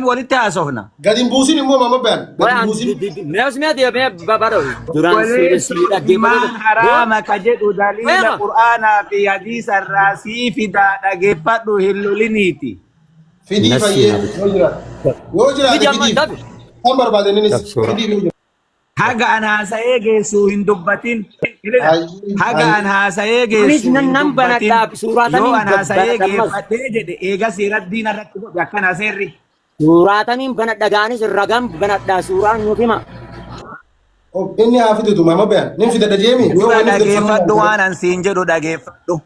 walitti haasofna. Gadi hin buusin immoo mama ba'an. Gadi hin buusin. Mee as mi'aati mee babaadha. Duraan siidha Jimaan haraama ka jedhu daliila Qur'aanaa fi hadiisa irraa sii fidaa dhageeffadhu hin loliniiti. Fidii fayyee yoo jiraate. Yoo jiraate fidii. Kan barbaadaninis fidii yoo jiraate. Haga an haasa'ee geessu hin dubbatin. Haga an haasa'ee geessu hin dubbatin. Yoo an haasa'ee geeffadhee jedhe eega seeratti diina irratti godhe akkana seerri. Suuraataniin banadha gaanis ragam banadha suuraan nuuf hima. Inni haa fidutu mama ba'an. Nin fidadha jeemi. Dhageeffadhu waan an siin jedhu dhageeffadhu.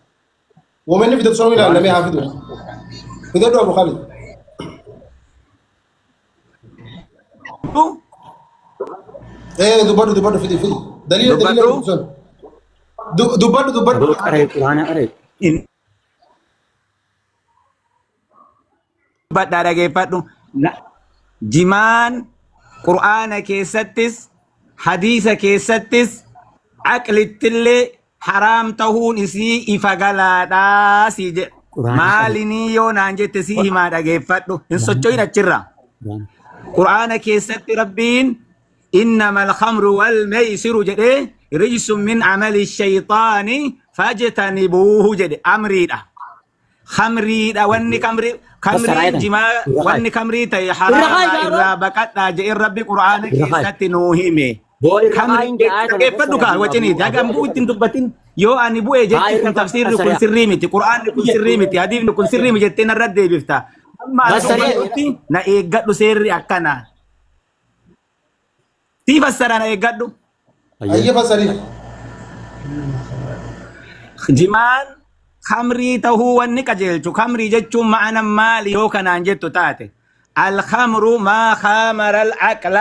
Woomanni fidatu sanuu ilaalamee haa fidu. Fidadhu Abu Khalid. Dubbadhu fidi. Daliila sun. Dubbadhu. Quraana qaree. Badhaa dhageeffadhu. Jimaan Qur'aana keessattis hadiisa keessattis aqlittillee haraam ta'uun isii ifa galaadhaa si jedhe. Maalinii yoo naan jette si himaa dhageeffadhu. Hin socho'in achirraa. Qur'aana keessatti Rabbiin إنما الخمر والميسر جدي رجس من عمل الشيطان فاجتنبوه جدي أمريدا خمريدا واني كمري جما واني كمري تي حرام إلا بكت جاء ربي قرآن كيست نوهيمي خمري كيف دوكا وجني جاكم بوتين دبتين يو أني بوي جت تفسير كل سريمتي قرآن كل سريمتي حديث كل سريمتي جتنا الرد بيفتا ما نا إيجاد سيري أكنا كيف فسرنا يقدو؟ أيه فسري؟ جمان خمري تهو النكجل شو خمري جتشو معنا مالي هو كان انجتو تاتي الخمر ما خامر العقل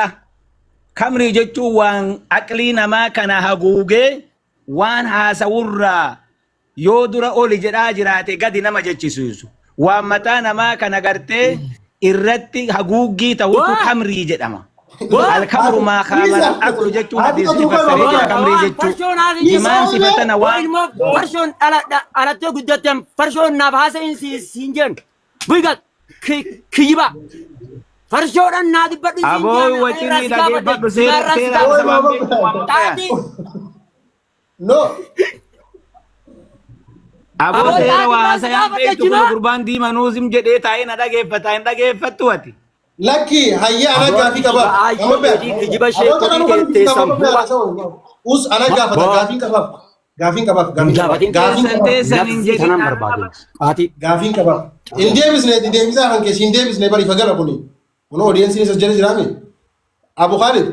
خمري جتشو وان عقلنا ما كان هقوقي وان هاسورا يودر أولي جراجراتي قد نما جتشسوسو وان متانا ما كان قرتي الرتي هقوقي تهو خمري جتما الكمر ما خامر أكل جتو حديث فسرية كمري جتو جمان صفتنا وان فرشون على تو قدتهم فرشون نبهاسة إنسي سينجن بيقات كيبا فرشون النادي بدو سينجن أبوي وچيني داكي بدو سيرا No. أبو سيرا واسيان بيتو قربان دي منوزم جدي تاين داكي فتواتي Laki hayya ana gaafii qaba. Amma kijiba sheekonni teessan bu'a. Us ana gaafata gaafiin qabaaf. Gaafiin qabaaf. Hin deebisaa kan keessi hin deebisne bari fagara kuni. Kun oodiyensiin isa jala jiraame. Abu Khalid.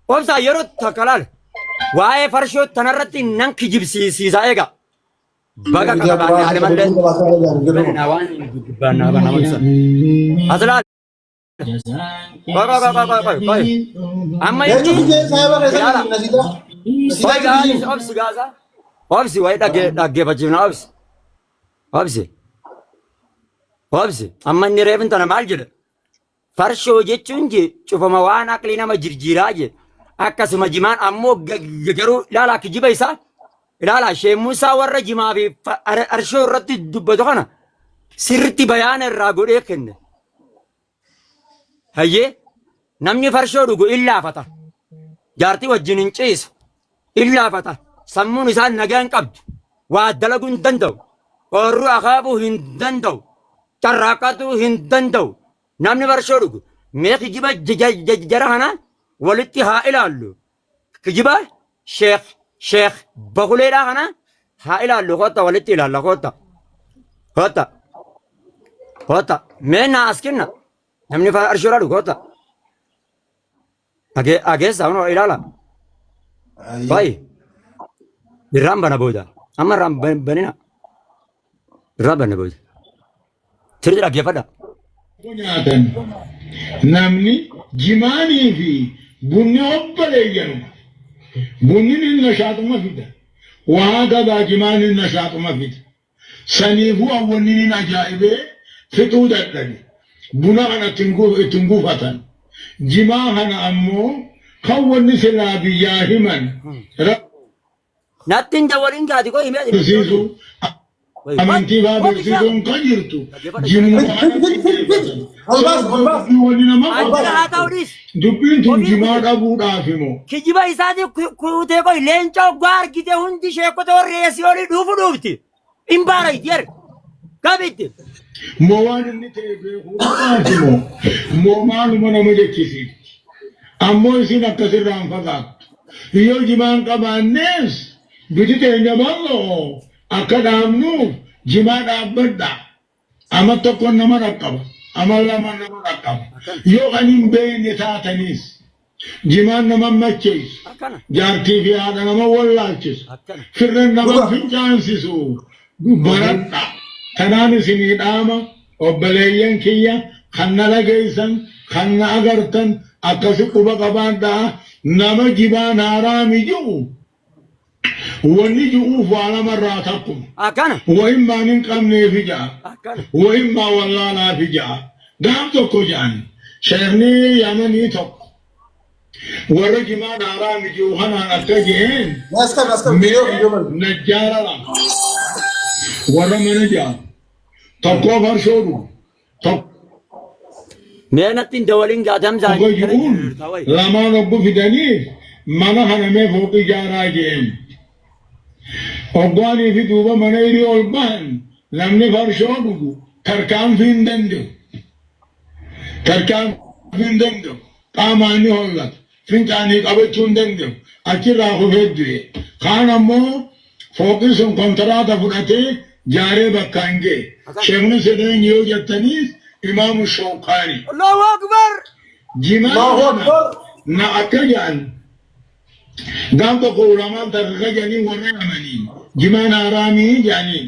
Obsa yeroo takkalaal waa'ee farshoo tanarratti nan kijibsiisaa eega. Baga kakabaan alimallee nawaan gubbannaa banamansa asalaa amma inni obsi gaasa obsi wayi dhaggeeffachiifna obsi amma inni reefin tana maal jedha farshoo jechuun cufama waan aqli nama jirjiiraa je akkasuma jimaan ammoo garuu ilaalaa kijiba isaa ilaala Sheekh Muusaa warra jimaa fi arshoo irratti dubbatu kana sirriitti bayaana irraa godhee kenne. Hayyee namni farshoo dhugu illaafata. Jaartii wajjin hin ciisu. Illaafata. Sammuun isaa nagaa hin qabdu. Waa dalaguu hin danda'u. Oorruu akaabuu hin danda'u. Carraaqatuu hin danda'u. Namni farshoo dhugu mee kijiba jara kana walitti haa ilaallu. Kijiba Sheekh Bakuleedhaa kana haa ilaallu kotta walitti ilaalla kotta mee naa as kenna namni farshoodhaa dhugu kotta ageessa hunoo ilaala baay'ee irraan bana booda amma irraan banina irraan bana booda tirti dhaggeeffadha. Nyaatan namni jimaanii fi bunni obboleeyyanu. Bunnin nashaatuma fida. Waa gabaa jimaanin nashaatuma fida. Saniifuu awwannin ajaa'ibee fixuu dadhabe. Buna kana ittiin guufatan. Jimaa kana ammoo kan wanni silaa biyyaa himan. Nattiin jawwaliin gaati koo himee. amantii faa beeksisuun kan jirtu dubbiin tun jimaa dhabuudhaaf immoo kijiba isaati kuutee koy leencoo gwaargite hundi sheekote warreessi oli dhuufu dhuufti imbaara itiyer gabitti moo waan inni ta'e beekuudhaaf moo maaluma nama jechisiif ammoo isin akkasirraan fagaattu yoo jimaan qabaannees biti teenya bal'oo akka dhaabnuuf jimaa dhaabbadha ama tokko nama dhaqqaba ama lama nama dhaqqaba yoo kan hin beekne taatanis jimaan nama macheessu jaartii fi haadha nama wallaalchisu firran nama fincaansisu baradha kanaan isinii dhaama obboleeyyan kiyya kan na dhageessan kan na agartan akkasi quba qabaadhaa nama jibaan haaraami jiru wanni jiruuf waa lamarraa takkuma wa'immaa hin qabneef ijaa wa'immaa wallaalaaf ijaa gaaf tokko jedhan sheekni yamanii tokko warra jimaan haaraami jiru kanaan akka jeen najjaara lama warra mana jaa tokkoo farshoo dhugu tokko meenatti dawalin gaadam jiruun lamaan obbo fidaniif mana kanamee fooqi ijaaraa jeen obboanii fi duuba mana irii ol bahan namni farshoo dhugu tarkaanfii hin danda'u qaamaan ni hollata fincaanii qabachuu hin danda'u achirraa kufee du'e kaan ammoo fooqi sun kontiraata fudhatee jaaree bakka hin ga'e sheekni sedeen yoo jettaniis imaamu shawkaani Allahu akbar jimaa na akka jedhan gaaf tokko ulamaan takka jedhanii warra amaniin jimaan haraamii jedhaniin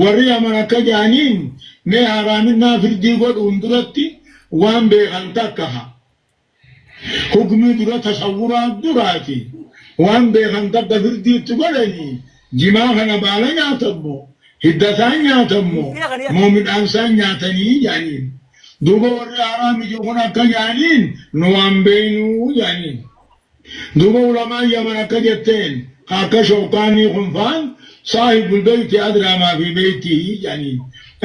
warri aman akka jedhaniin mee haraaminaa firdii godhuun duratti waan beekan takka hukmii dura tasawwuraa duraati waan beekan takka firdiitti godhanii jimaa kana baala nyaatammoo hiddataan nyaatammoo moo midhaansaan nyaatanii jedhaniin duuba warri haraami jiru akka jedhaniin nu waan beeynuu jedhaniin duuba ulamaan yaman akka jetteen akka shawkaanii kunfaan saahibul beeyti adraamaa fi beeytii jedhaniin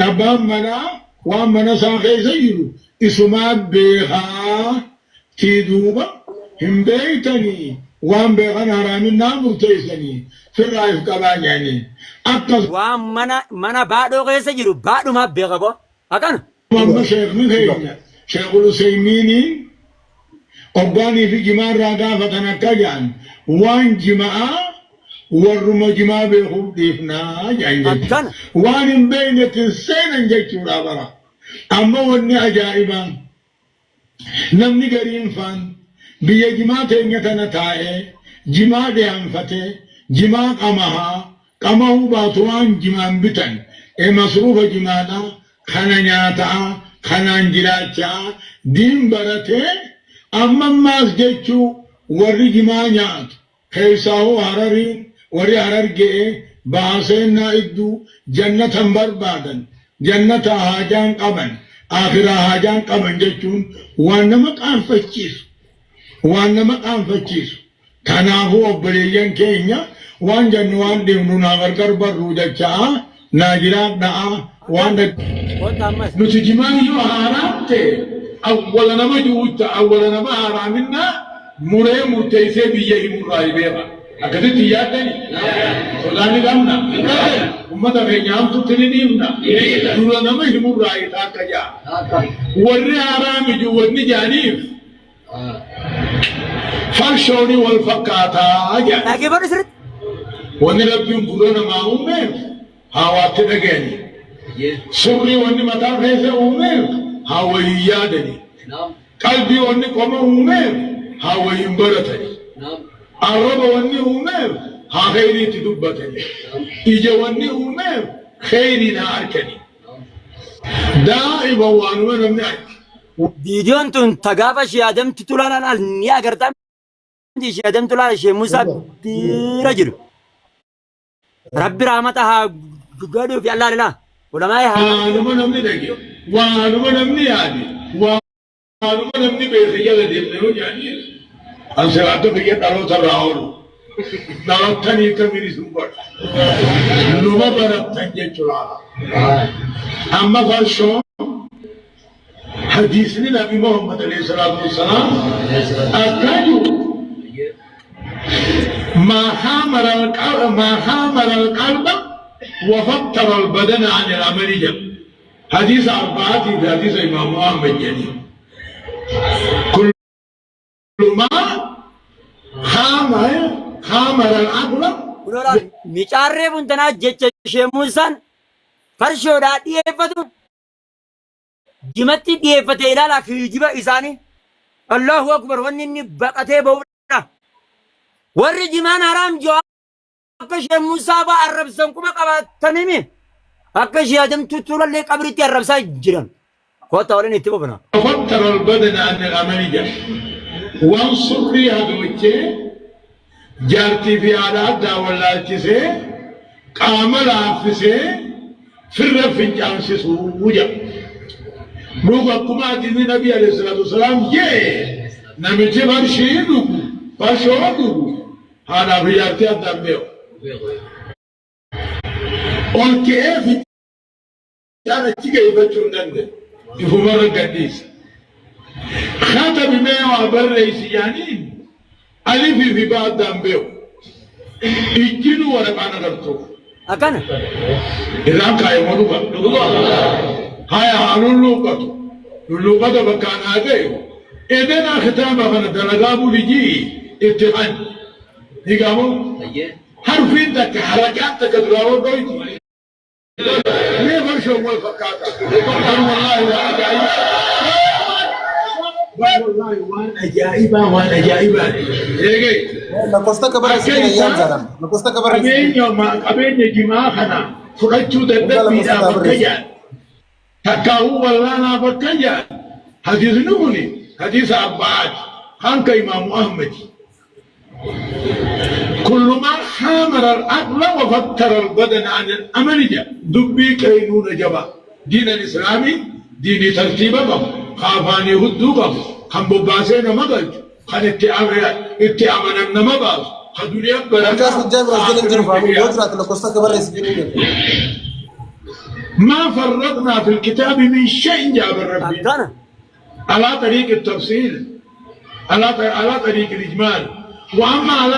abbaan manaa waan mana isaa keessa jiru isumaa beekaa tii duuba hin beeytanii waan beekan haraaminaa murteessanii firraaf qabaa jedhaniin akkas waan mana baadhoo keessa jiru baadhumaa beeka ko akkana amma sheekni keenya sheekul Useymiiniin obbaanii fi jimaa irraa gaafatan akka jedhan waan jimaa warruma jimaa beekuuf dhiifnaa jedhan waan hin beeknetti seenan jechuudha bara amma wanni ajaa'ibaa namni gariin faan biyya jimaa teenya tana taa'ee jimaa deehanfatee jimaa qamahaa qamahuu baatu waan jimaan bitan masruufa jimaadha kana nyaataa kanaan jiraachaa diin baratee ammammaas jechuu warri jimaa nyaatu keessaahuu harariin warri harargee baaseenaa idduu jannatan barbaadan jannata haajaan qaban akhiraa haajaan qaban jechuun waan nama qaanfachiisu kanaafuu obboleeyyan keenya waan jannu waan deemnu naa gargar barruu jechaa naa jiraadhaa waan nuti jimaan yoo haaraamte awwala nama juutta awwala nama haaraaminna muree murteessee biyya himurraa beeka akkasitti yaaddani sodaani qabna ummata keenya hamtutti ni dhiifna dura nama himurraa isaa akka jaa warri haaraamiju wanni jaaniif farshooni wal fakkaataa jaa wanni rabbiin gurra namaa uumeef hawaatti dhageenye surrii wanni mataa keessa uumeef hawayii yaadani qalbii wanni qoma uumeef hawayiin baratani arraba wanni uumeef haa kheyriitti dubbatani ija wanni uumeef kheyriin haa arkani daa'iba waanuma namni arki viidiyoon tun tagaafa ishee adamti tulaalaan ni agartaa ishee adamti tulaala ishee Musaa bira jiru rabbi rahmata haa godhuuf yallaa lilaa ulamaa waanuma namni dhage waanuma namni yaade waanuma namni beeke jala deemne yoo jaaniin ansiraata biyya dhaloota irraa oolu ضربتني كميري سنبر لما ضربتني جلالة أما فرشو حديثنا نبي محمد عليه الصلاة والسلام أكادوا ما حامر القلب وفطر البدن عن العمل جم حديث أربعة في حديث إمام أحمد جني كل ما حامر العقل Kulolaan micaarree buntanaa jecha ishee muusan farshoodhaa dhiyeeffatu jimatti dhiyeeffatee ilaala kijiba isaanii Allahu akbar wanni inni baqatee ba'uudha warri jimaan haraam jiru akka ishee muusaa ba'a arrabsan kuma qabaatanii akka ishee adamtuu tuulallee qabriitti arrabsaa jiran kota waliin itti bobana. فطر البدن عن العمل جم وانصر هذا وجه جارتي في عادات ولا تسي كامل عفسي في الرفنجان سوجا روغا كما دين النبي عليه الصلاه والسلام جي نمتي برشيدو باشودو هذا في جارتي ادميو اون كيف انا تيجي بتشوندن يفمر القديس خاتم ميو عبر يعني ألف في بعض دمبيو إجنو ولا أنا قلتو Akkana. إذا كاي ملوكا هاي هانون لوكا بكان هذا إذا ختام أنا دلقابو لجي اتحان يقامو حرفين تك حركات تك دراو دويتي ليه برشو مول فكاتا والله والله وان أجائبا Nakosta kabar sini yang jalan. Nakosta kabar sini. Abenya jimaa kana fudhachuu dadhabbiidhaan bakka jaan takkaa'uu wallaanaa bakka jaan hadiisni kuni hadiisa abbaati hanka imaamu ahmadi كل من حامر العقل وفطر البدن عن الأمل جاء دبي كينون جبا دين الإسلامي دين ترتيبه خافاني هدوبه خم بباسين مغج خن اتعامنا نمباز خدنيا Mereka sudah berjalan jauh. Kamu jauh nakosta kabar sini. ما فرطنا في الكتاب من شيء جاب ربي Akkana. على طريق التفصيل على طريق الإجمال وأما على